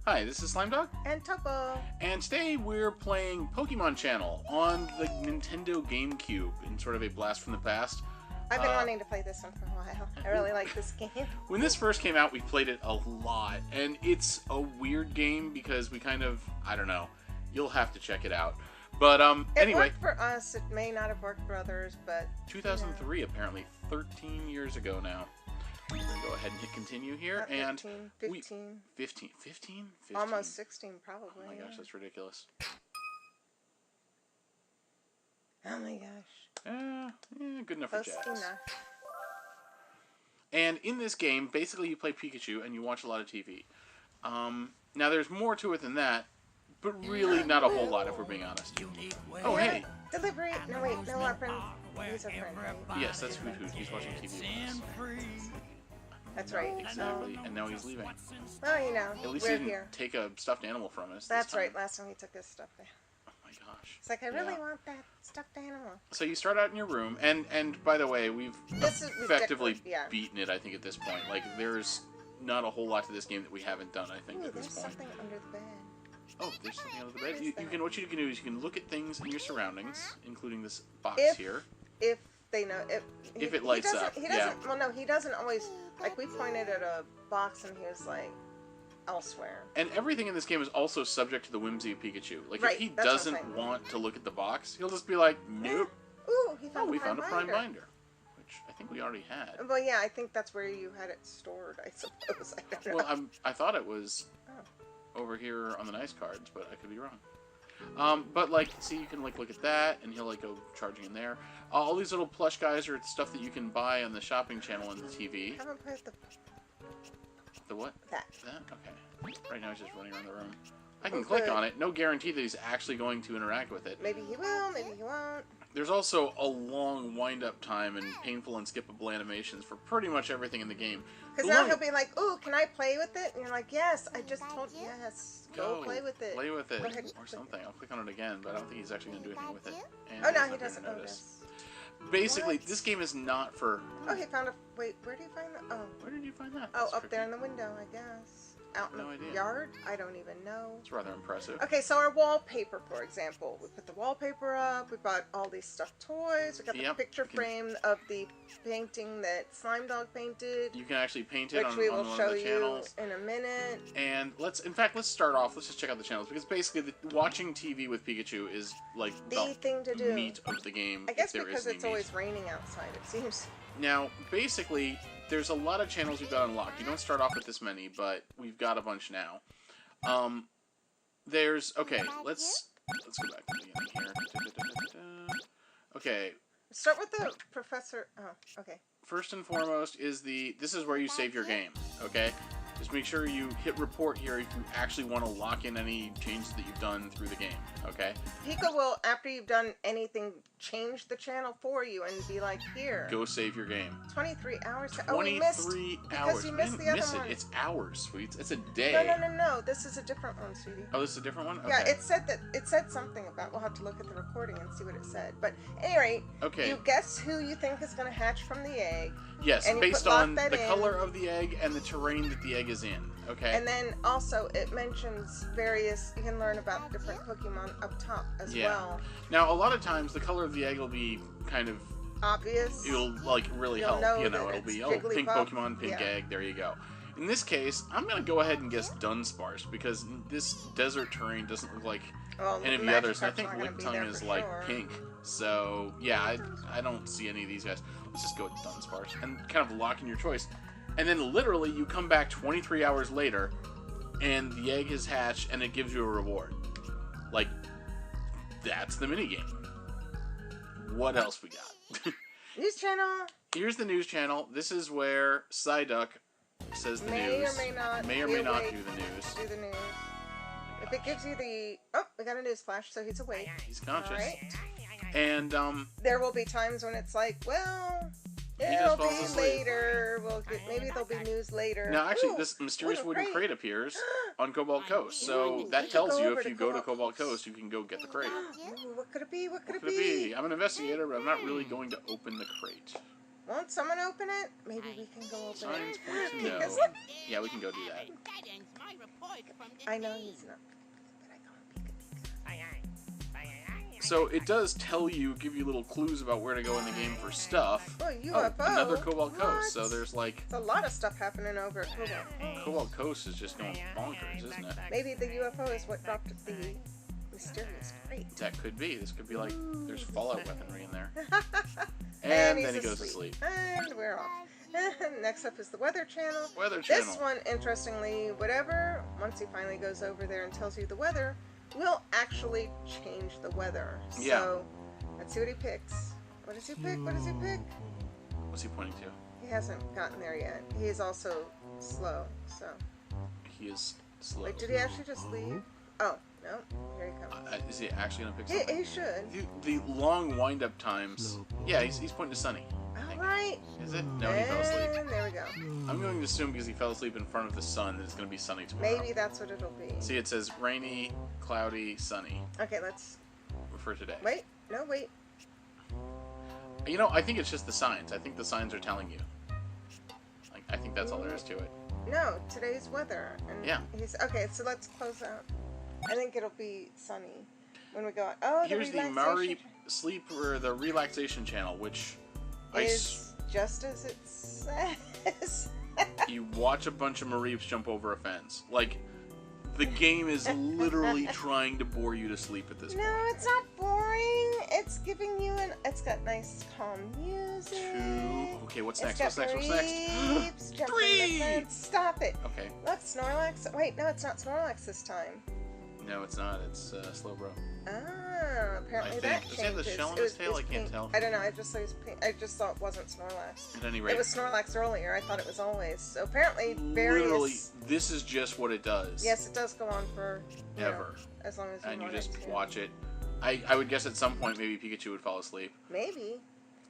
Hi, this is Slimedog. And Topo. And today we're playing Pokemon Channel on the Nintendo Gamecube in sort of a blast from the past. I've been wanting to play this one for a while. I really like this game. When this first came out, we played it a lot. And it's a weird game because we kind of, I don't know, you'll have to check it out. But anyway. It worked for us. It may not have worked for others, but... 2003, apparently. 13 years ago now. We're going to go ahead and hit continue here. Not 15. 15? Almost 16, probably. Oh my gosh, that's ridiculous. Oh my gosh. Good enough for Close Jazz. enough. And in this game, basically you play Pikachu and you watch a lot of TV. Now there's more to it than that, but really not a whole lot if we're being honest. Oh, hey! Delivery! No, wait, no, our friend. He's our friend, right? Yes, that's Hoot Hoot. He's watching TV with us. That's right. Exactly, and now he's leaving. Well, you know, At least we're he didn't here. take a stuffed animal from us. That's this time. right. Last time he took his stuff there. Oh my gosh. It's like, I really want that stuffed animal. So you start out in your room, and by the way, we've effectively beaten it, I think, at this point. Like, there's not a whole lot to this game that we haven't done, I think, at this point. There's something under the bed. Oh, there's something under the bed. What you can do is you can look at things in your surroundings, including this box here. If they know, if it lights up, he doesn't. Well, no, he doesn't always. Like, we pointed at a box and he was like, elsewhere. And everything in this game is also subject to the whimsy of Pikachu. Like, right, if he doesn't want to look at the box, he'll just be like, nope. Ooh, he found we found a prime binder, which I think we already had. Well, yeah, I think that's where you had it stored, I suppose. I don't know. Well, I thought it was over here on the nice cards, but I could be wrong. But, like, see, you can, like, look at that, and he'll, like, go charging in there. All these little plush guys are stuff that you can buy on the shopping channel on the TV. I haven't played The what? That. Okay. Right now he's just running around the room. I can click on it. No guarantee that he's actually going to interact with it. Maybe he will, maybe he won't. There's also a long wind-up time and painful and skippable animations for pretty much everything in the game. Because now he'll be like, ooh, can I play with it? And you're like, yes, I just told you, yes. Go play with it. Play with it. Or something. I'll click on it again, but I don't think he's actually going to do anything with it. And oh, no, he doesn't notice. Basically, this game is not for... Oh, he found a... Wait, where did he find that? Oh. Where did you find that? Oh, up there in the window, I guess. Out in the yard? I don't even know. It's rather impressive. Okay, so our wallpaper, for example. We put the wallpaper up. We bought all these stuffed toys. We got the picture frame of the painting that Slimedog painted. You can actually paint it on one of the channels. Which we will show you in a minute. And let's start off. Let's just check out the channels, because basically watching TV with Pikachu is like the thing to do. Meat of the game. I guess because it's always raining outside, it seems. Now, basically, there's a lot of channels we've got unlocked. You don't start off with this many, but we've got a bunch now. Okay, let's go back to the beginning here. Okay. Start with the professor. Oh, okay. First and foremost is this is where you save your game, okay? Just make sure you hit report here if you actually want to lock in any changes that you've done through the game, okay? Pika will, after you've done anything, change the channel for you and be like, here. Go save your game. 23 hours. 23 hours. Because you missed the other one. It's hours, sweets. It's a day. No. This is a different one, sweetie. Oh, this is a different one? Okay. Yeah, it said something about, we'll have to look at the recording and see what it said. But at any rate, you guess who you think is going to hatch from the egg. Yes, based on the color of the egg and the terrain that the egg is in. Okay. And then also it mentions you can learn about different Pokemon up top as well. Now, a lot of times the color of the egg will be kind of obvious. It'll like really help. You know, it'll be pink Pokemon, pink egg. There you go. In this case, I'm gonna go ahead and guess Dunsparce because this desert terrain doesn't look like any of the others. And I think Lickitung is like pink. So yeah, I don't see any of these guys. Let's just go with Dunsparce and kind of lock in your choice. And then literally you come back 23 hours later and the egg has hatched and it gives you a reward. Like, that's the minigame. What else we got? News channel. Here's the news channel. This is where Psyduck says the news. May or may not. May or may not do the news. Do the news. If it gives you the... Oh, we got a news flash, so he's awake. He's conscious. All right. And, there will be times when it's like, well... It'll be later. Maybe there'll be news later. Now, actually, this mysterious wooden crate appears on Cobalt Coast. So that tells you if you go to Cobalt Coast, you can go get the crate. Ooh, what could it be? What could it be? I'm an investigator, but I'm not really going to open the crate. Won't someone open it? Maybe we can go open Signs it. point to no. Yeah, we can go do that. I know he's not. So it does tell you, give you little clues about where to go in the game for stuff. Oh, UFO. Oh, another Cobalt Coast. So there's like... There's a lot of stuff happening over at Cobalt. Cobalt Coast is just going bonkers, isn't it? Maybe the UFO is what dropped the mysterious crate. That could be. This could be like, there's Fallout weaponry in there. And then he goes to sleep. And we're off. Next up is the Weather Channel. Weather Channel. This one, interestingly, once he finally goes over there and tells you the weather, will actually change the weather. Yeah. So, let's see what he picks. What does he pick? What does he pick? What's he pointing to? He hasn't gotten there yet. He is also slow, so. He is slow. Wait, did he actually just leave? Oh, no. Here he comes. Is he actually going to pick something? He should. The long wind-up times. Yeah, he's pointing to Sunny. Alright. Is it? No, he fell asleep. And there we go. I'm going to assume because he fell asleep in front of the sun that it's going to be sunny tomorrow. Maybe that's what it'll be. See, it says rainy, cloudy, sunny. Okay, let's... For today. Wait. No, wait. You know, I think it's just the signs. I think the signs are telling you. I think that's all there is to it. No, today's weather. And yeah. Okay, so let's close out. I think it'll be sunny when we go out. Oh, here's the Mareeps sleep or the relaxation channel, which is just as it says. You watch a bunch of Mareeps jump over a fence. Like, the game is literally trying to bore you to sleep at this point. No, it's not boring. It's giving you it's got nice calm music. 2. Okay, what's next? What's next? 3. Stop it. Okay. Look, Snorlax. Wait, no, it's not Snorlax this time. No, it's not. It's Slowbro. Ah, apparently that changes. Does he have the shell on his tail? I can't tell. I don't know. I just thought it was pink. I just thought it wasn't Snorlax. At any rate, it was Snorlax earlier. I thought it was always. So apparently, various. Literally, this is just what it does. Yes, it does go on for ever. As long as you and want you just it to. watch it. I would guess at some point maybe Pikachu would fall asleep. Maybe.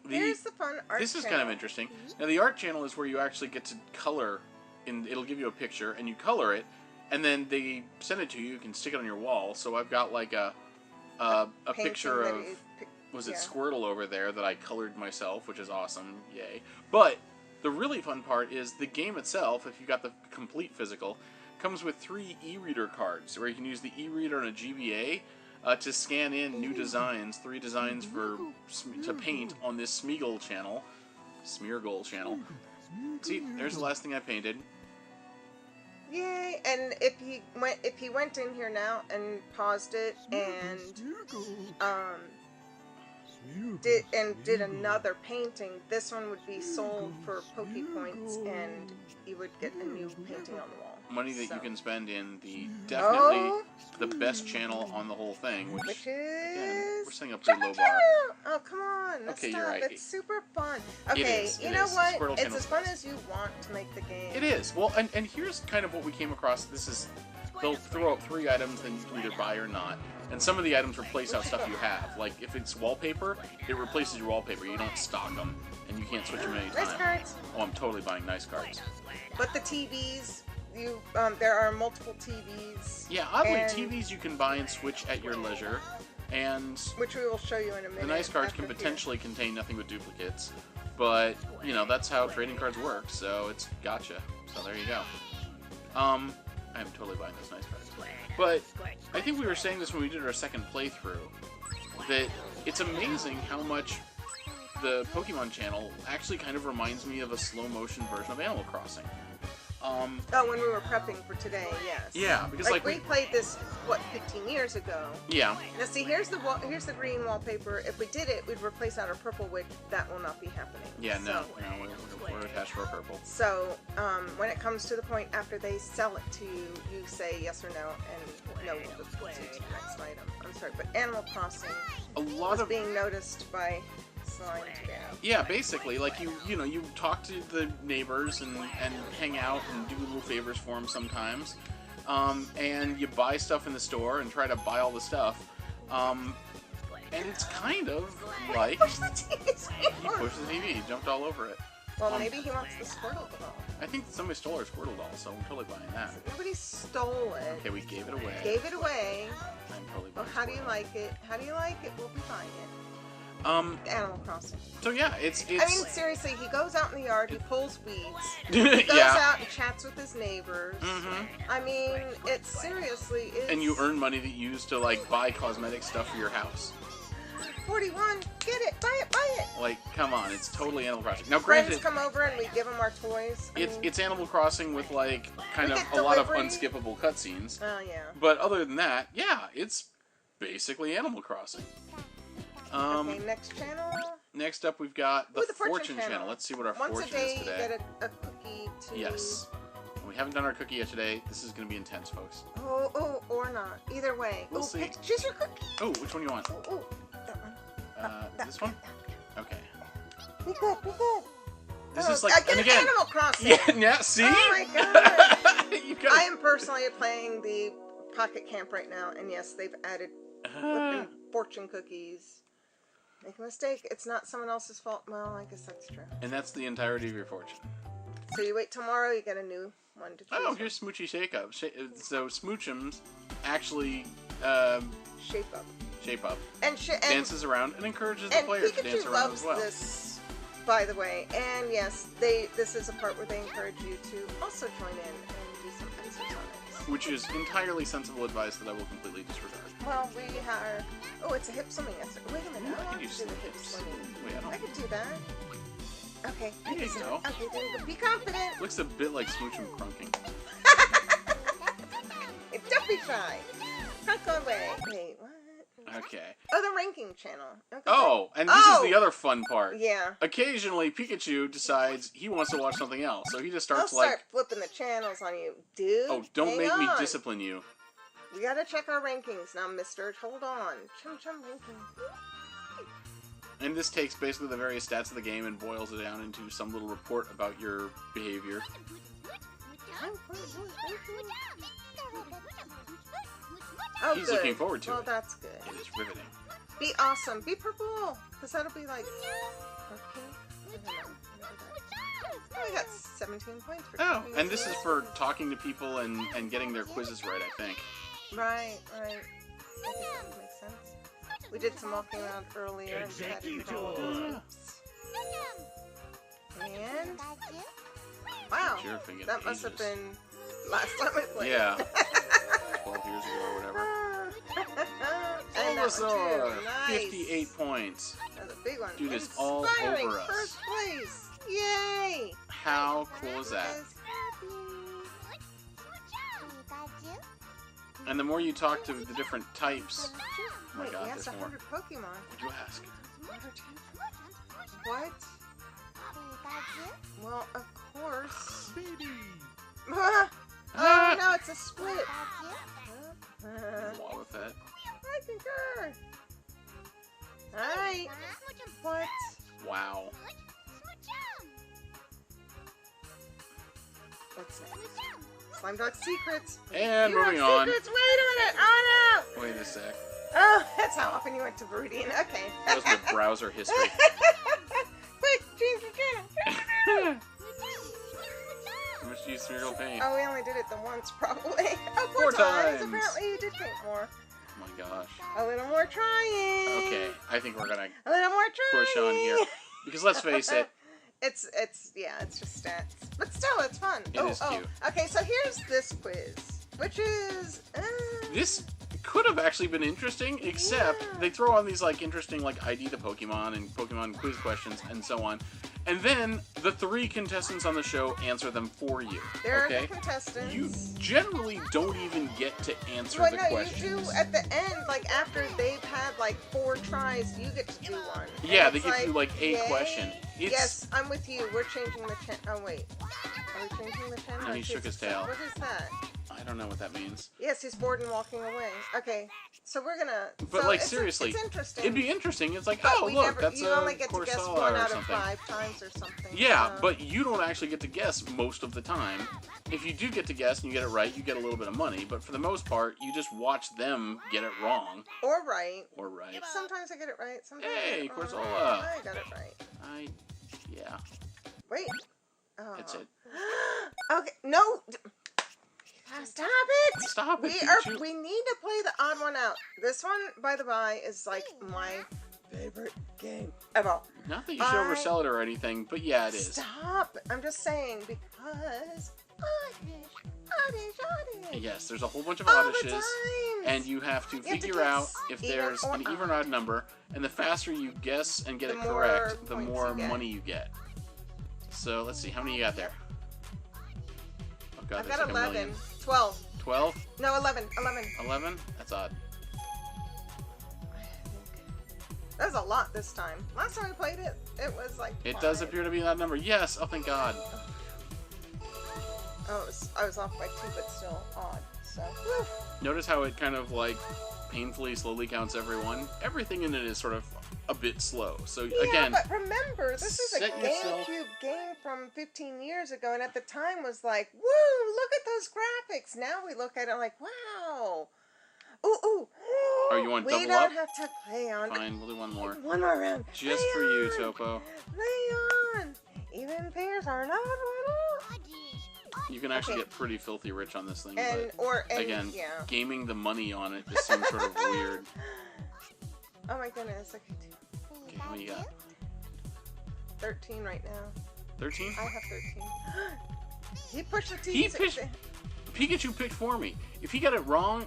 Here's the fun art. This is kind of interesting. Now the art channel is where you actually get to color. It'll give you a picture and you color it. And then they send it to you. You can stick it on your wall. So I've got like a picture of Squirtle over there that I colored myself, which is awesome. Yay! But the really fun part is the game itself. If you got the complete physical, comes with 3 e-reader cards where you can use the e-reader and a GBA to scan in new designs. 3 designs to paint on this Smeagol channel, Smeargle channel. See, there's the last thing I painted. Yay! And if he went in here now and paused it and did another painting, this one would be sold for Poke Points, and you would get a new painting on the wall. Money that you can spend in the definitely the best channel on the whole thing, which is again, we're setting up the low bar. Oh, come on! Okay, you're right. It's super fun. Okay, you know what? It's as fun as you want to make the game. It is. Well, and here's kind of what we came across. This is they'll throw out 3 items that you can either buy or not. And some of the items replace out stuff you have. Like, if it's wallpaper, it replaces your wallpaper. You don't stock them, and you can't switch them anytime. Nice cards. Oh, I'm totally buying nice cards. But the TVs, there are multiple TVs. Yeah, oddly, TVs you can buy and switch at your leisure. And which we will show you in a minute. The nice cards can potentially contain nothing but duplicates. But, you know, that's how trading cards work, so it's gotcha. So there you go. I'm totally buying those nice cards. But I think we were saying this when we did our second playthrough, that it's amazing how much the Pokemon channel actually kind of reminds me of a slow-motion version of Animal Crossing. When we were prepping for today, yes. Yeah, because like we played this 15 years ago. Yeah. Now see, here's the green wallpaper. If we did it, we'd replace out our purple, which that will not be happening. Yeah, no, we're attached to our purple. So when it comes to the point after they sell it to you, you say yes or no, and no will proceed to the next item. I'm sorry, but Animal Crossing was being noticed by Slime today. Yeah, basically, like you talk to the neighbors and hang out and do little favors for them sometimes, and you buy stuff in the store and try to buy all the stuff, and it's kind of like he pushed the TV. He pushed the TV, he jumped all over it. Well, maybe he wants the Squirtle doll. I think somebody stole our Squirtle doll, so I'm totally buying that. Nobody stole it. Okay, we gave it away. Gave it away. I'm totally buying how do you like it? How do you like it? We'll be buying it. Animal Crossing. So yeah, it's. I mean, seriously, he goes out in the yard, he pulls weeds, he goes out and chats with his neighbors. I mean, it seriously is. And you earn money that you use to like buy cosmetic stuff for your house. 41, get it, buy it, buy it. Like, come on, it's totally Animal Crossing. Now, granted, friends come over and we give them our toys. It's Animal Crossing with like kind of a lot of unskippable cutscenes. Oh yeah. But other than that, yeah, it's basically Animal Crossing. Okay, next channel. Next up, we've got the Fortune channel. Let's see what our fortune is today. Once a day, you get a cookie to... Yes. We haven't done our cookie yet today. This is going to be intense, folks. Oh, or not. Either way. We'll see. Choose your cookie. Oh, which one do you want? Oh, that one. This one? Okay. Be good, be good. This is like, and again, Animal Crossing. Yeah, see? Oh my god. I am personally playing the Pocket Camp right now, and yes, they've added flipping fortune cookies. Make a mistake, it's not someone else's fault. Well, I guess that's true. And that's the entirety of your fortune. So you wait tomorrow, you get a new one to choose. Oh, here's Smoochy Shake Up. So Smoochums actually shape up. And dances around and encourages the player to dance around as well. This, by the way. And yes, this is a part where they encourage you to also join in and do some exercise. Which is entirely sensible advice that I will completely disregard. Well, we are... Oh, it's a hip swimming exercise. Wait a minute, I can do the hip swimming. Wait, I can do that. Okay. There you go. Okay, there you go. Be confident. Looks a bit like Smoochum crunking. Don't be shy. Crunk away. Wait, what? Okay. Oh, the ranking channel. Okay. Oh, and this is the other fun part. Yeah. Occasionally, Pikachu decides he wants to watch something else, so he just starts I'll start flipping the channels on you, dude. Oh, don't make me discipline you. We gotta check our rankings now, mister. Hold on. Chum ranking. And this takes basically the various stats of the game and boils it down into some little report about your behavior. Oh, he's good. Looking forward to it. Well, that's good. It is riveting. Be awesome. Be purple. Because that'll be like... Okay. Oh, we got 17 points for talking. And this is for talking to people and getting their quizzes right, I think. Right. I think that would make sense. We did some walking around earlier. And wow, that must have been last time we played. Yeah. 12 years ago or whatever. And Bulbasaur, 58 points. That's a big one. Dude is all over us. First place. Yay! How cool is that? And the more you talk to the different types... Oh my god, there's more. 100 Pokemon. Would you ask? What? Well, of course. Oh, no, it's a split. Wall with that. I concur. Alright. What? Wow. What's next? Slimedog Secrets. And moving on. Secrets. Wait a minute. Oh, no. Wait a sec. Oh, that's how often you went to Viridian. Okay. That was my browser history. Quick, change the channel. How much do you Cereal paint? Oh, we only did it the once, probably. Oh, 4 times. Apparently you did paint more. Oh my gosh. A little more trying. Okay, I think we're gonna a little more trying. Push on here. Because let's face it. It's just stats. But still, it's fun. It is cute. Okay, so here's this quiz. Which is... This could have actually been interesting, except they throw on these like interesting like ID the Pokemon and Pokemon quiz questions and so on. And then the 3 contestants on the show answer them for you. There are the contestants. You generally don't even get to answer the questions. You do at the end, like after they've had like 4 tries, you get to do one. Yeah, they give you like a question. Yes, I'm with you. We're changing the channel. Oh wait, are we changing the channel? And he shook his tail. What is that? I don't know what that means. Yes, he's bored and walking away. Okay, so we're gonna... But, like, seriously, it's interesting. it'd be interesting. It's like, oh, look, that's a Corsala or something. You only get to guess 1 out of 5 times or something. Yeah, but you don't actually get to guess most of the time. If you do get to guess and you get it right, you get a little bit of money. But for the most part, you just watch them get it wrong. Or right. Or right. Sometimes I get it right. Sometimes hey, Corsala. I got it right. Yeah. Wait. Oh. That's it. Okay, no... Stop it! Stop it, We need to play the odd one out. This one, by the by, is like my favorite game ever. Not that you should oversell it or anything, but yeah, it is. Stop! I'm just saying because oddish. Yes, there's a whole bunch of oddishes, and you have to figure out if there's an even or odd number, and the faster you guess and get it correct, the more money you get. So let's see, how many you got there? Oh god, I've got 11. 12. 12? No, 11. 11? That's odd. That was a lot this time. Last time we played it, it was like 5. It does appear to be that number. Yes! Oh, thank god. Oh, I was off by 2, but still odd. So, whew. Notice how it kind of like painfully slowly counts every one. Everything in it is sort of a bit slow. So again, but remember, this is a Gamecube game from 15 years ago, and at the time was like, woo! Look at those graphics. Now we look at it like, wow. Ooh. Oh, you want double up? We don't have to play on. Fine, we'll do one more. One more round. Just for you, Topo. Play on. Even pairs are not one up. You can actually get pretty filthy rich on this thing, again, gaming the money on it just seems sort of weird. Oh my goodness, okay, how many you got? 13 right now. 13? I have 13. He pushed the TV. Pikachu picked for me. If he got it wrong,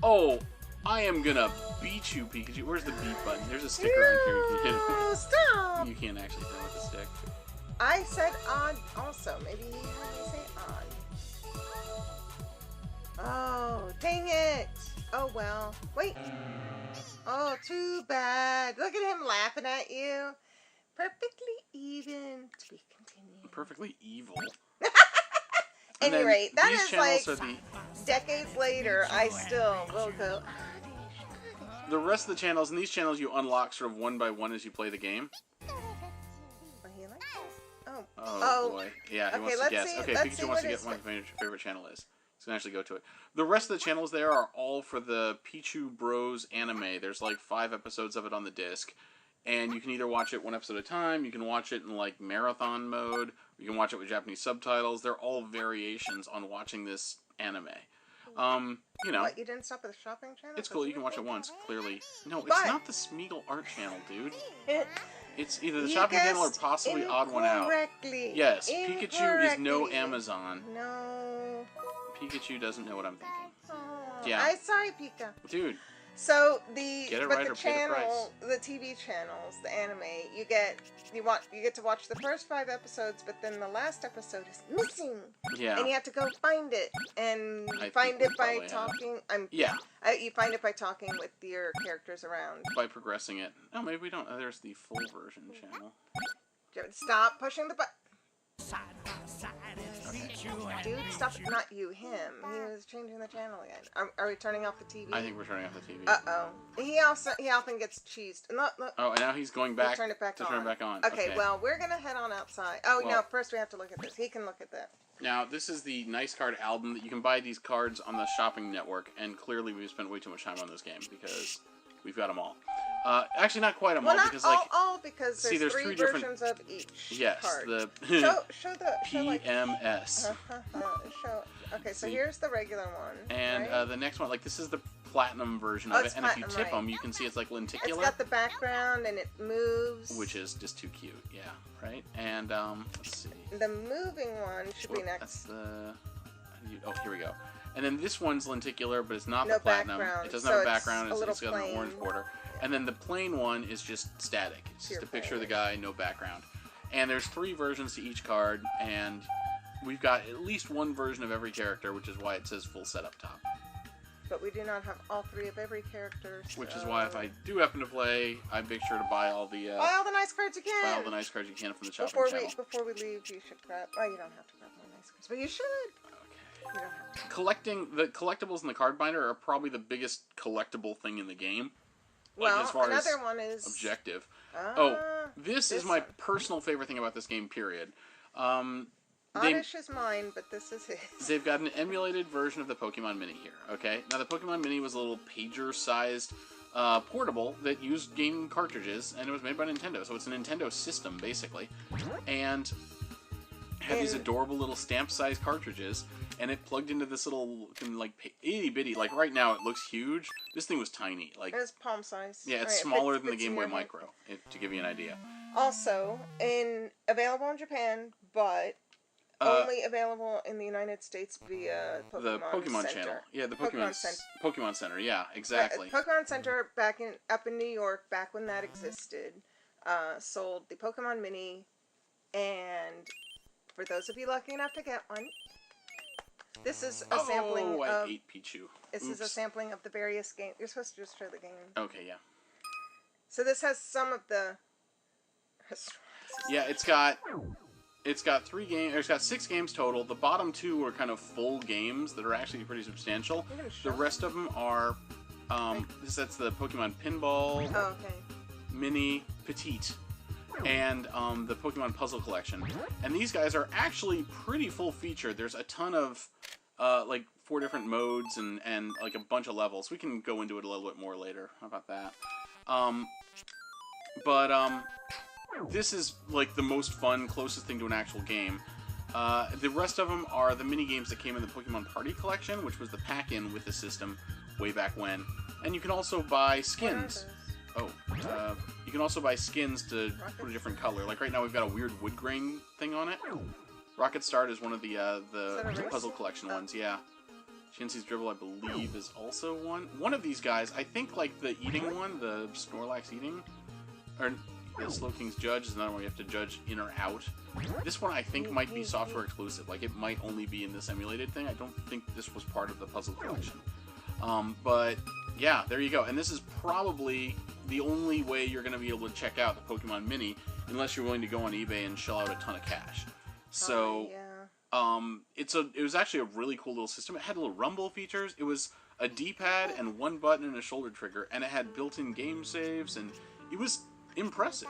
oh, I am gonna beat you, Pikachu. Where's the beat button? There's a sticker on here you can hit it. Stop! You can't actually hit it with the stick. I said odd also. Maybe he had me say odd. Oh, dang it. Oh, well. Wait. Oh, too bad. Look at him laughing at you. Perfectly even. To be continued. Perfectly evil. At any rate, that is like decades later, I still will go. The rest of the channels, and these channels you unlock sort of one by one as you play the game. Oh boy. Yeah, he wants to guess. Okay, Pikachu wants to guess what my favorite channel is. He's going to actually go to it. The rest of the channels there are all for the Pichu Bros anime. There's like 5 episodes of it on the disc. And you can either watch it one episode at a time, you can watch it in like marathon mode, or you can watch it with Japanese subtitles. They're all variations on watching this anime. You know. What, you didn't stop at the shopping channel? It's cool, you can watch it once, clearly. No, it's not the Smeagol Art channel, dude. It's either the shopping channel or possibly Odd One Out. Yes, Pikachu is no Amazon. No. Pikachu doesn't know what I'm thinking. Aww. Yeah. I'm sorry, Pika. Dude. So the the TV channels, the anime, you get to watch the first 5 episodes, but then the last episode is missing. Yeah. And you have to go find it, and you find it by talking. You find it by talking with your characters around. By progressing it. Oh, maybe we don't. There's the full version channel. Stop pushing the button. Dude, stop. Not you, him. He was changing the channel again. Are we turning off the TV? I think we're turning off the TV. Uh-oh. He often gets cheesed. Look. Oh, and now he's going back turn it back to turn it back on. Okay, well, we're going to head on outside. Oh, no, first we have to look at this. He can look at that. Now, this is the Nice Card album that you can buy these cards on the shopping network, and clearly we've spent way too much time on this game because we've got them all. Actually, not quite them all, because all because there's 3 versions of each card. The show the PMS. Okay, so here's the regular one. And the next one, this is the platinum version of it, and if you tip them, you can see it's like lenticular. It's got the background and it moves, which is just too cute. Yeah, right. And let's see. The moving one should be next. That's the. Oh, here we go. And then this one's lenticular, but it's not the platinum. It doesn't have a background. It's got an orange border. And then the plain one is just static. It's just a picture of the guy, no background. And there's 3 versions to each card, and we've got at least 1 version of every character, which is why it says full set up top. But we do not have all 3 of every character. So... Which is why if I do happen to play, I make sure to buy all the... buy all the nice cards you can! Buy all the nice cards you can from the shopping channel. Before we leave, you should grab... Oh, you don't have to grab more nice cards, but you should! Okay. You don't have to. The collectibles in the card binder are probably the biggest collectible thing in the game. Well, as far another as one is... objective. This is my personal favorite thing about this game, period. Oddish is mine, but this is his. They've got an emulated version of the Pokemon Mini here, okay? Now, the Pokemon Mini was a little pager-sized portable that used game cartridges, and it was made by Nintendo, so it's a Nintendo system, basically. And had these adorable little stamp-sized cartridges, and it plugged into this little, like, itty-bitty, like, right now it looks huge. This thing was tiny. Like, it's palm size. Yeah, it's smaller than the Game Boy Micro, to give you an idea. Also, available in Japan, but only available in the United States via Pokemon the Pokemon Center. Channel. Yeah, the Pokemon Center. Yeah, exactly. Pokemon Center up in New York, back when that existed, sold the Pokemon Mini, and for those of you lucky enough to get one, this is a sampling I ate Pichu. This is a sampling of the various games. You're supposed to just show the game. Okay, yeah. So this has some of the... Yeah, it's got 3 games. It's got 6 games total. The bottom 2 are kind of full games that are actually pretty substantial. The rest of them are, that's the Pokemon Pinball, Mini, Petite, and the Pokemon Puzzle Collection. And these guys are actually pretty full featured. There's a ton of, like, 4 different modes and like a bunch of levels. We can go into it a little bit more later. How about that? This is, like, the most fun, closest thing to an actual game. The rest of them are the mini-games that came in the Pokemon Party Collection, which was the pack-in with the system way back when. And you can also buy skins. You can also buy skins to put a different color. Like, right now we've got a weird wood grain thing on it. Rocket Start is one of the Puzzle Collection ones, yeah. Shinsee's Dribble, I believe, is also one. One of these guys, I think, like, the eating one, the Snorlax eating, or... The Slowking's Judge is another one you have to judge in or out. This one I think might be software exclusive. Like, it might only be in this emulated thing. I don't think this was part of the puzzle collection. But, yeah, there you go. And this is probably the only way you're going to be able to check out the Pokemon Mini, unless you're willing to go on eBay and shell out a ton of cash. So, it was actually a really cool little system. It had little rumble features. It was a D-pad and 1 button and a shoulder trigger, and it had built-in game saves, and it was... impressive.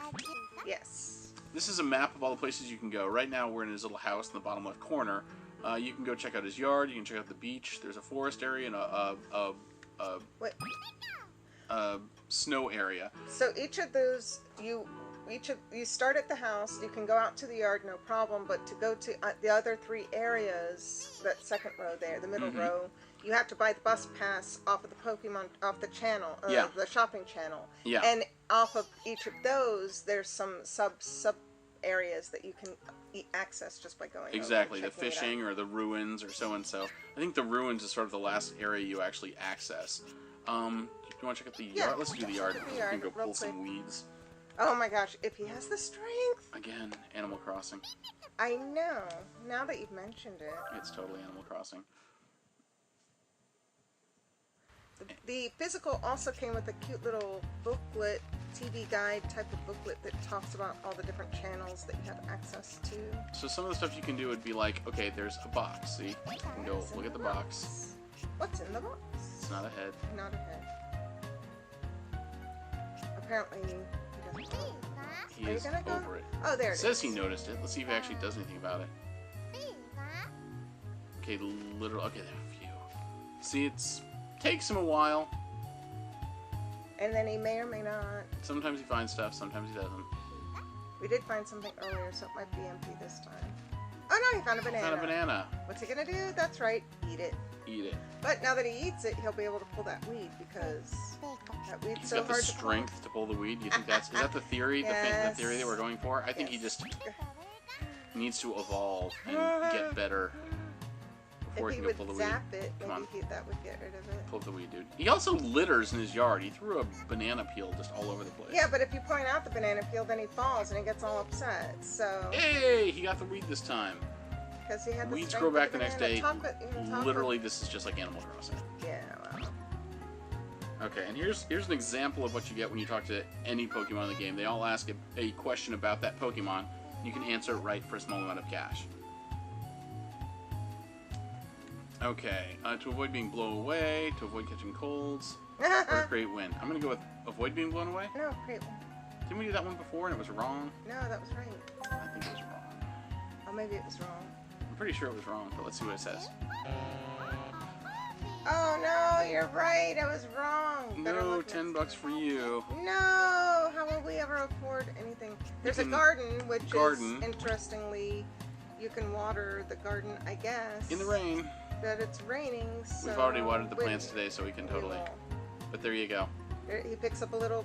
Yes. This is a map of all the places you can go. Right now we're in his little house in the bottom left corner. You can go check out his yard. You can check out the beach. There's a forest area and a snow area. So each of those you start at the house. You can go out to the yard, no problem. But to go to the other 3 areas, that second row there, the middle row, you have to buy the bus pass off of the channel, the shopping channel. Yeah. And off of each of those, there's some sub areas that you can access just by going. Exactly, the fishing or the ruins or so and so. I think the ruins is sort of the last area you actually access. Do you want to check out the yard? Let's do the yard. We can go pull some weeds. Oh my gosh, if he has the strength. Again, Animal Crossing. I know. Now that you've mentioned it. It's totally Animal Crossing. The physical also came with a cute little booklet, TV guide type of booklet that talks about all the different channels that you have access to. So some of the stuff you can do would be like, okay, there's a box. See? You can go look at the box. What's in the box? It's not a head. Not a head. Apparently, he doesn't know. He is over it. Oh, there it is. It says he noticed it. Let's see if he actually does anything about it. Okay, literal. Okay, there are a few. See, it's... takes him a while. And then he may or may not. Sometimes he finds stuff, sometimes he doesn't. We did find something earlier, so it might be empty this time. Oh no, he found a banana. Found a banana. What's he gonna do? That's right, eat it. Eat it. But now that he eats it, he'll be able to pull that weed because that weed's He's so got the hard strength to pull the weed. Do you think is that the theory? Yes. The theory that we're going for? I think he just needs to evolve and get better. If he would zap it, maybe that would get rid of it. Pull the weed, dude. He also litters in his yard. He threw a banana peel just all over the place. Yeah, but if you point out the banana peel, then he falls and he gets all upset. So. Hey, he got the weed this time. Because he had the weeds grow back the next day. Literally, this is just like Animal Crossing. Yeah. Well. Okay, and here's an example of what you get when you talk to any Pokemon in the game. They all ask a question about that Pokemon. You can answer it right for a small amount of cash. Okay, to avoid being blown away, to avoid catching colds, or to create wind. I'm going to go with avoid being blown away? No, create wind. Didn't we do that one before and it was wrong? No, that was right. I think it was wrong. Oh, maybe it was wrong. I'm pretty sure it was wrong, but let's see what it says. Oh no, you're right, I was wrong. No, $10 for you. No, how will we ever afford anything? There's a garden, which is, interestingly, you can water the garden, I guess. In the rain. But it's raining, so... We've already watered the plants today, so we can totally... But there you go. He picks up a little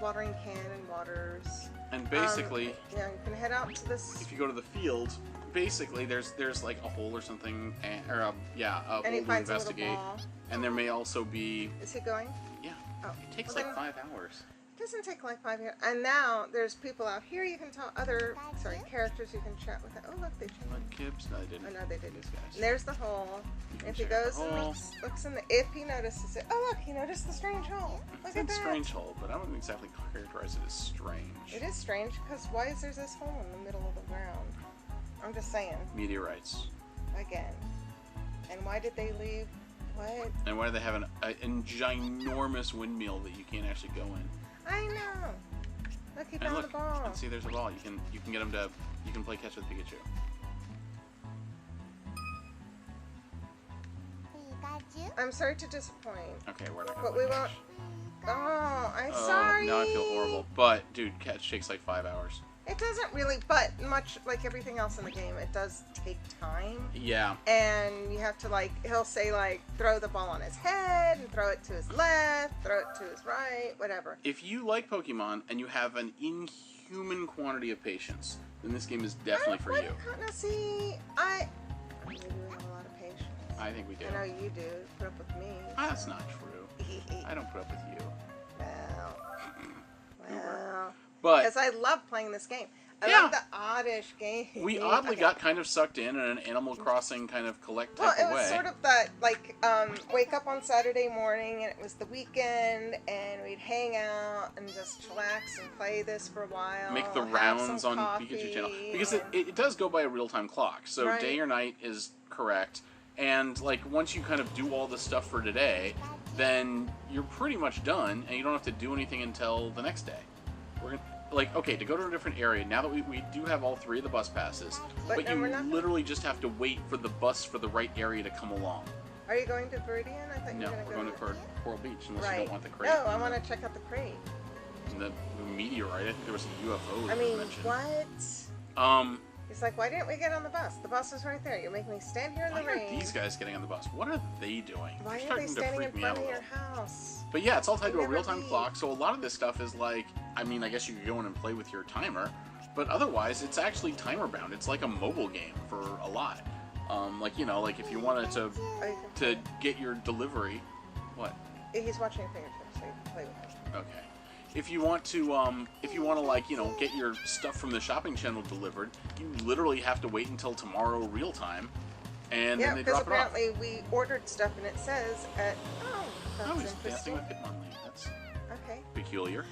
watering can and waters. And basically... yeah, you can head out to this... If you go to the field, basically there's like a hole or something, or a hole to investigate. And there may also be... Is he going? Yeah. Oh. It takes like 5 hours. It doesn't take like 5 years. And now there's people out here you can talk, characters you can chat with. Oh, look, they changed. Kibs? No, they didn't. Oh, no, they didn't. These guys. And there's the hole. If he goes and looks in the, if he notices it. Oh, look, he noticed the strange hole. Look at that. It's a strange hole, but I wouldn't exactly characterize it as strange. It is strange, because why is there this hole in the middle of the ground? I'm just saying. Meteorites. Again. And why did they leave? What? And why do they have a ginormous windmill that you can't actually go in? I know. Look, he found the ball. And see, there's a ball. You can get him to. You can play catch with Pikachu. I'm sorry to disappoint. Okay, we're not gonna. But we won't. Oh, I'm sorry. Now I feel horrible. But dude, catch takes like 5 hours. It doesn't really, but much like everything else in the game, it does take time. Yeah. And you have to like, he'll say like, throw the ball on his head and throw it to his left, throw it to his right, whatever. If you like Pokemon and you have an inhuman quantity of patience, then this game is definitely for you. See, maybe we have a lot of patience. I think we do. I know you do. Put up with me. That's not true. I don't put up with you. Well. But because I love playing this game. I love the oddish game. We oddly got kind of sucked in an Animal Crossing kind of collect type of way. Well, it was way. sort of that, like, wake up on Saturday morning and it was the weekend and we'd hang out and just chillax and play this for a while. Make the rounds on Pikachu Channel. Because it does go by a real-time clock. So day or night is correct. And, like, once you kind of do all the stuff for today, then you're pretty much done and you don't have to do anything until the next day. We're gonna, like, okay, to go to a different area, now that we do have all 3 of the bus passes, but you literally just have to wait for the bus for the right area to come along. Are you going to Viridian? I thought you were going to go to Coral Beach, unless you don't want the crate. No, I want to check out the crate. And the meteorite, I think there was a UFO that was mentioned. What? He's like, why didn't we get on the bus? The bus is right there. You're making me stand here in the rain. Why are these guys getting on the bus? What are they doing? Why are they standing in front of your house? But yeah, it's all tied to a real-time clock, so a lot of this stuff is like, I mean, I guess you could go in and play with your timer, but otherwise, it's actually timer-bound. It's like a mobile game for a lot. Like, you know, like if you wanted to get your delivery, what? He's watching your fingertips, so you can play with him. Okay. If you want to, like, you know, get your stuff from the shopping channel delivered, you literally have to wait until tomorrow real time, and then they drop it off. Yeah, because apparently we ordered stuff and it says at, he's dancing with Hitmonlee. That's okay. Peculiar.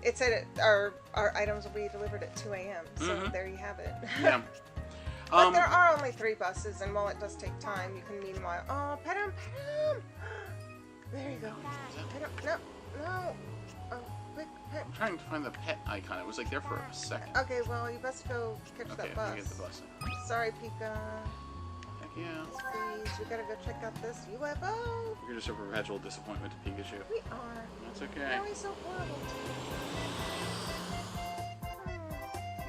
It said our items will be delivered at 2 a.m., so there you have it. Yeah. But there are only 3 buses, and while it does take time, you can meanwhile, pet him, pet him! There you go. Pet him. No. Oh, quick, pet. I'm trying to find the pet icon. It was like there for a second. Okay, well, you best go catch that bus. Okay, get the bus. Sorry, Pika. Heck yeah. Please, we gotta go check out this UFO. We're just a perpetual disappointment to Pikachu. We are. That's okay. Now he's so horrible.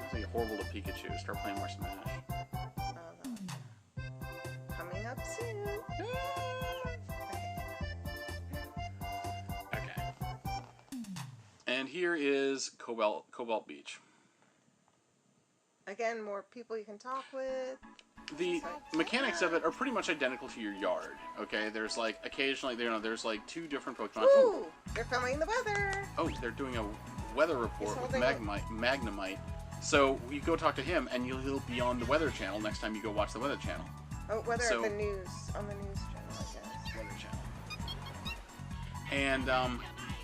It's like horrible to Pikachu. Start playing more Smash. Coming up soon. And here is Cobalt Beach. Again, more people you can talk with. The mechanics of it are pretty much identical to your yard. Okay, there's like occasionally, there's like 2 different Pokemon. Ooh, they're filming the weather. Oh, they're doing a weather report with Magnemite. So you go talk to him, and he'll be on the Weather Channel next time you go watch the Weather Channel. Oh, weather at the news on the news channel, I guess. Weather Channel. And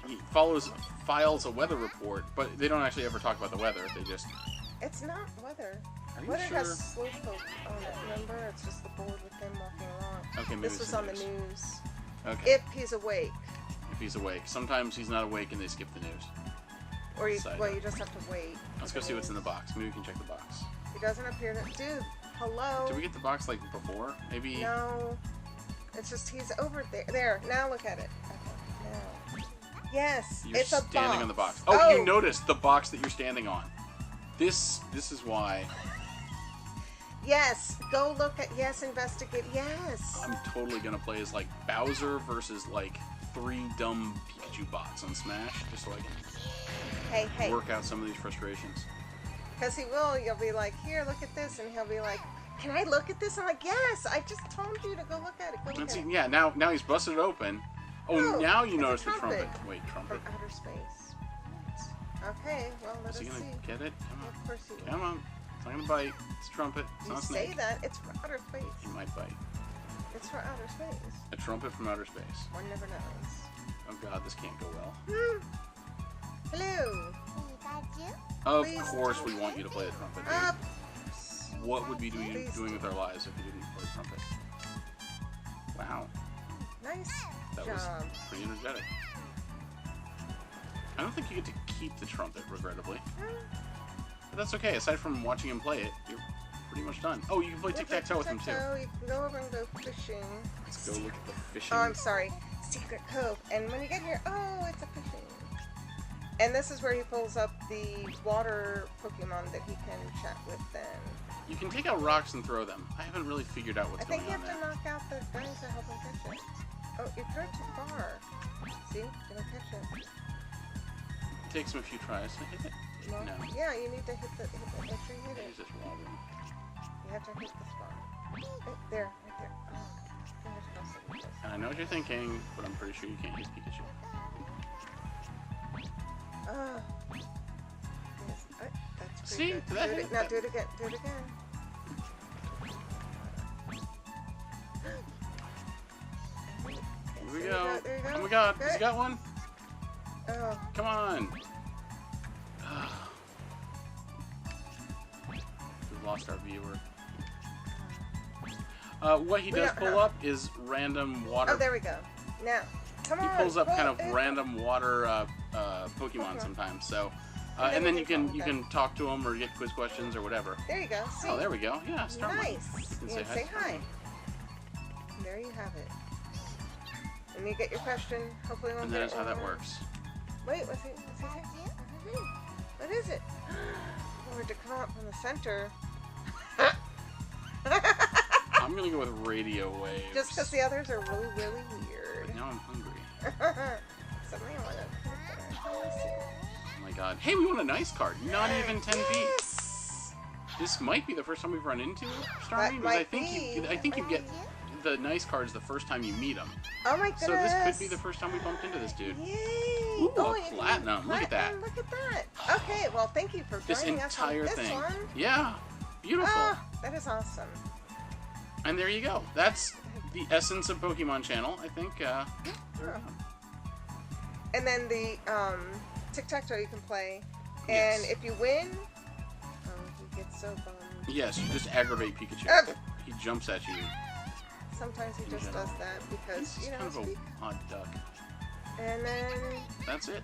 he files a weather report, but they don't actually ever talk about the weather. They just... It's not weather. Are you weather sure? has Slowpoke on it, remember? It's just the board with him walking along. Okay, maybe this was on the news. Okay. If he's awake. If he's awake. Sometimes he's not awake and they skip the news. Or you just have to wait. Let's go see what's in the box. Maybe we can check the box. He doesn't appear to... Dude, hello? Did we get the box, like, before? Maybe... No. It's just he's over there. There, now look at it. Okay, now. Yes, it's a box. You're standing on the box. Oh, you noticed the box that you're standing on. This is why... Yes, go look at, yes, investigate, yes. I'm totally gonna play as, like, Bowser versus, like, 3 dumb Pikachu bots on Smash, just so I can work out some of these frustrations. Because he will, you'll be like, here, look at this, and he'll be like, can I look at this? I'm like, yes, I just told you to go look at it, go look at it. Yeah, now he's busted it open. Oh, now you notice the trumpet. Wait, trumpet. From outer space. Okay, well, let us see. Is he gonna get it? Come on. Of course he will. Come on. It's not gonna bite. It's a trumpet. It's not a snake. You say that, it's for outer space. He might bite. It's for outer space. A trumpet from outer space. One never knows. Oh god, this can't go well. Hello. Of course we want you to play the trumpet, dude. What would we be doing with our lives if we didn't play the trumpet? Wow. Nice That job. was pretty energetic. I don't think you get to keep the trumpet, regrettably. But that's okay. Aside from watching him play it, you're pretty much done. Oh, you can play tic-tac-toe with him, too. You can go over and go fishing. Let's go look at the fishing. Oh, I'm sorry. Secret Cove. And when you get here, oh, it's a fishing. And this is where he pulls up the water Pokemon that he can chat with then. You can take out rocks and throw them. I haven't really figured out what's going on there. I think you have to knock out the guys that help him catch it. Oh, you threw it too far. See? You'll catch it. It takes him a few tries to hit it. No. Yeah, you need to hit the make sure you hit it. He's just wobbling. You have to hit the spot. Right there, right there. Oh, and I know what you're thinking, but I'm pretty sure you can't use Pikachu. Yes, that's See? pretty good. That hit? Now do it again. Do it again. Here we go. There you go. Oh my god, Good. has he got one? Oh. Come on. We've lost our viewer. What he does pull up is random water. Oh, there we go. Now, come on. He pulls up kind of random water Pokemon sometimes. So, and then you can talk to him or get quiz questions or whatever. There you go. See? Oh, there we go. Yeah, start nice. You can say hi. There you have it. And you get your question. Hopefully, and that is how that works. Wait, what's he saying? What is it? We're to come out from the center. I'm gonna go with radio waves. Just because the others are really, really weird. But now I'm hungry. Something I want to put there. Oh my god. Hey, we won a nice card. Not even 10 feet. This might be the first time we've run into Starmie, because I think you get the nice cards the first time you meet them. Oh my goodness. So this could be the first time we bumped into this dude. Yay! Ooh, a platinum. Look at that. Look at that. Okay, well, thank you for joining us on this thing. one. Yeah. Beautiful. Oh, that is awesome. And there you go. That's the essence of Pokemon Channel, I think. And then the tic-tac-toe you can play. And if you win, he gets so bummed. Yes, you just aggravate Pikachu. He jumps at you. Sometimes he just does that because, he's kind of an odd duck. And then... That's it.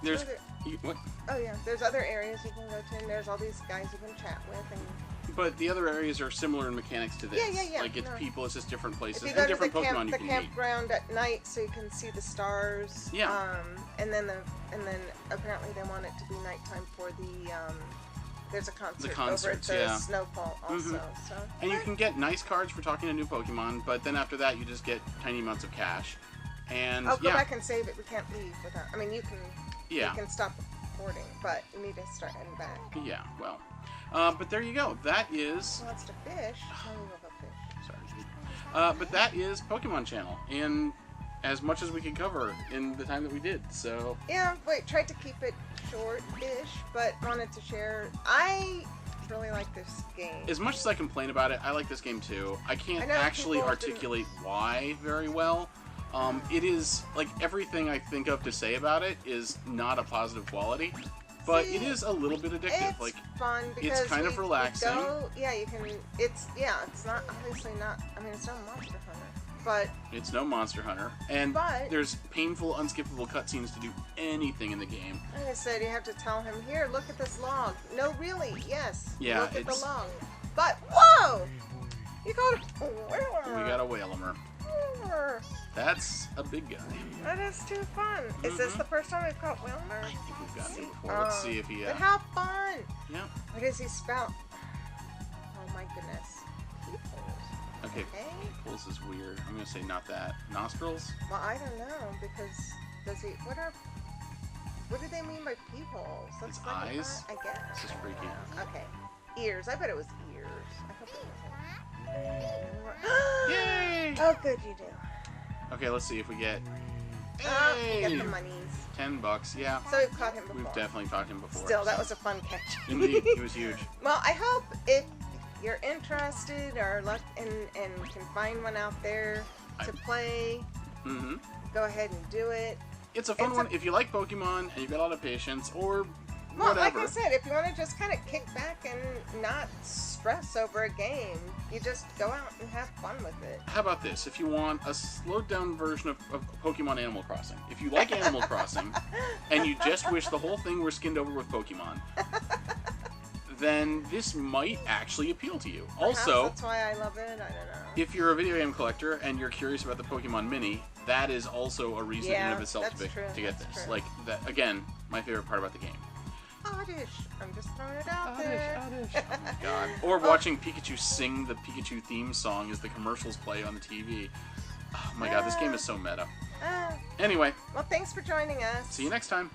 There's... what? Oh, yeah. There's other areas you can go to, and there's all these guys you can chat with. But the other areas are similar in mechanics to this. Yeah. Like, it's people, it's just different places. If you go and different to Pokemon you the can campground at night so you can see the stars. Yeah. And then apparently they want it to be nighttime for the... There's a concert over at the Snowfall also. So. And you can get nice cards for talking to new Pokemon, but then after that you just get tiny amounts of cash. And I'll go back and save it. We can't leave without... I mean, you can... Yeah. You can stop recording, but you need to start heading back. Yeah, well. But there you go. That is... He wants to fish. Oh, we love a fish. Sorry. But that is Pokemon Channel. And as much as we could cover in the time that we did, so... Yeah, tried to keep it short-ish, but wanted to share... I really like this game. As much as I complain about it, I like this game too. I can't actually articulate why very well. It is, like, everything I think of to say about it is not a positive quality. But it is a little bit addictive. It's like, fun because it's kind of relaxing. You can... It's not, obviously not... I mean, it's not Monster Hunter. But it's no Monster Hunter, and there's painful, unskippable cutscenes to do anything in the game. Like I said, you have to tell him, here, look at this log. No, really, yes. Yeah, look at the log. But, whoa! You got a whaler. We got a whaler. That's a big guy. That is too fun. Is this the first time we've caught whaler? I think we've got it before. Let's see if he... But how fun! Yeah. What does he spout? Oh goodness. Peepholes. Okay, peepholes is weird. I'm gonna say not that. Nostrils? Well, I don't know, because does he... What do they mean by peepholes? His eyes? I guess. This is freaky. Okay. Ears. I bet it was ears. I hope it wasn't. Yay! Oh, good, you do. Okay, let's see if we get... Hey! Get the monies. $10, yeah. So we've caught him before. We've definitely caught him before. Still, that was a fun catch. Indeed, he was huge. Well, I hope if you're interested or and can find one out there to play, go ahead and do it. It's a fun one if you like Pokemon and you've got a lot of patience, or well, whatever. Like I said, if you want to just kind of kick back and not stress over a game, you just go out and have fun with it. How about this? If you want a slowed down version of Pokemon Animal Crossing, if you like Animal Crossing and you just wish the whole thing were skinned over with Pokemon, then this might actually appeal to you. Perhaps Also, that's why I love it. I don't know. If you're a video game collector and you're curious about the Pokemon Mini, that is also a reason in and of itself to get this. True. Like that again, my favorite part about the game. Oddish. I'm just throwing it out there. Oddish. Oh my god. Or watching Pikachu sing the Pikachu theme song as the commercials play on the TV. Oh my god, this game is so meta. Anyway. Well, thanks for joining us. See you next time.